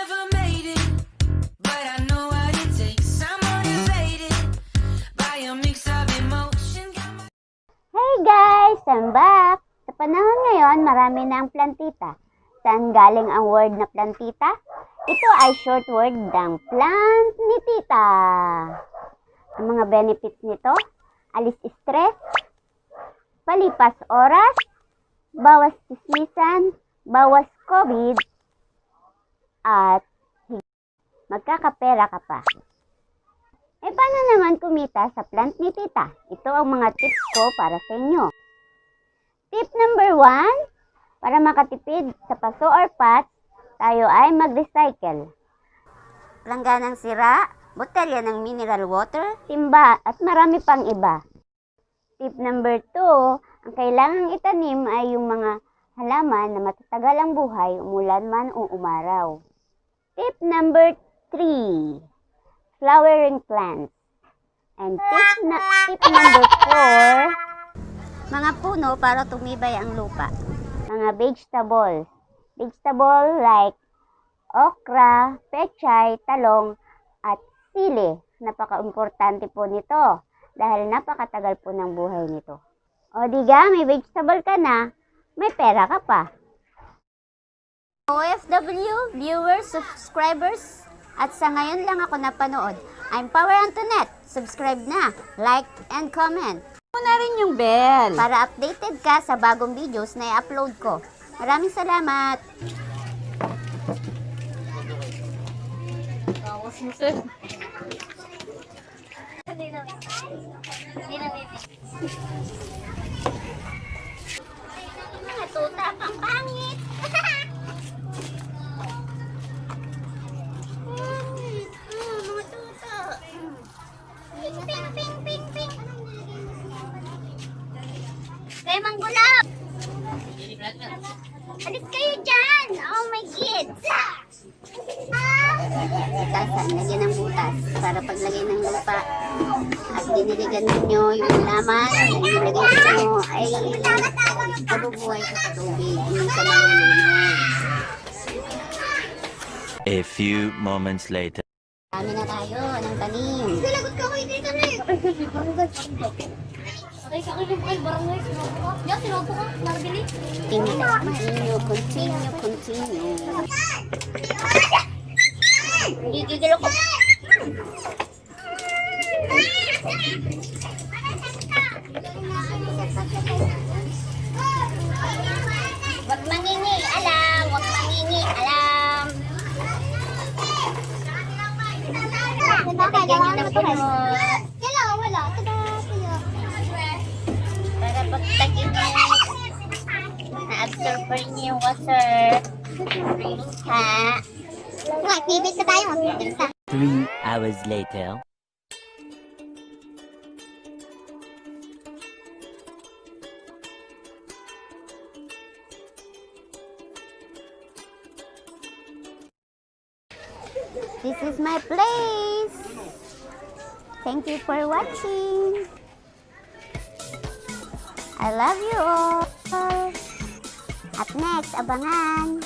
never made it, but I know what it takes. I'm motivated by a mix of emotion. Hey guys! I'm back! Sa panahon ngayon, marami na ang plantita. Saan galing ang word na plantita? Ito ay short word ng plant ni Tita. Ang mga benefits nito, alis stress, palipas oras, bawas sismisan, bawas COVID, at magkakapera ka pa. Paano naman kumita sa plant ni Tita? Ito ang mga tips ko para sa inyo. Tip number 1, para makatipid sa paso or pots, tayo ay mag-recycle. Langganang sira, botelya ng mineral water, timba, at marami pang iba. Tip number 2, ang kailangang itanim ay yung mga halaman na matatagal ang buhay, umulan man o umaraw. Tip number 3, flowering plants. And tip number 4, mga puno para tumibay ang lupa. Mga vegetables. Vegetable like okra, pechay, talong, at sili. Napaka-importante po nito dahil napakatagal po ng buhay nito. O diga, may vegetable ka na, may pera ka pa. OFW, viewers, subscribers, at sa ngayon lang ako napanood. I'm PowerAnthonette. Subscribe na, like, and comment. Na rin yung bell. Para updated ka sa bagong videos na i-upload ko. Maraming salamat! Mga tuta pang pangit! Mga tuta! Ping, ping, ping, ping, ping! Kaya manggulap! Alis kayo dyan! Oh my kids! Butasan, lagyan ng butas para paglagay ng lupa at diniligan ninyo yung laman na inilagay ninyo ay mabubuhay sa tubig, hindi sa nalulunod. A few moments later. Dami na tayo ng tanim. Lagot ka ko dito na eh! Okay, sa akin yung barangay, sinoto ka. Yan, sinoto ka. Nabili. Continue. Gigigil ako. Wag mangingi alam, wag mangingi alam. Lagyan nyo ng punot. Kailangan wala. Para pagtag-init, na-absorb pa rin yung water. Ha? Bibit na tayo. 3 hours later. This is my place. Thank you for watching. I love you all. At next, abangan.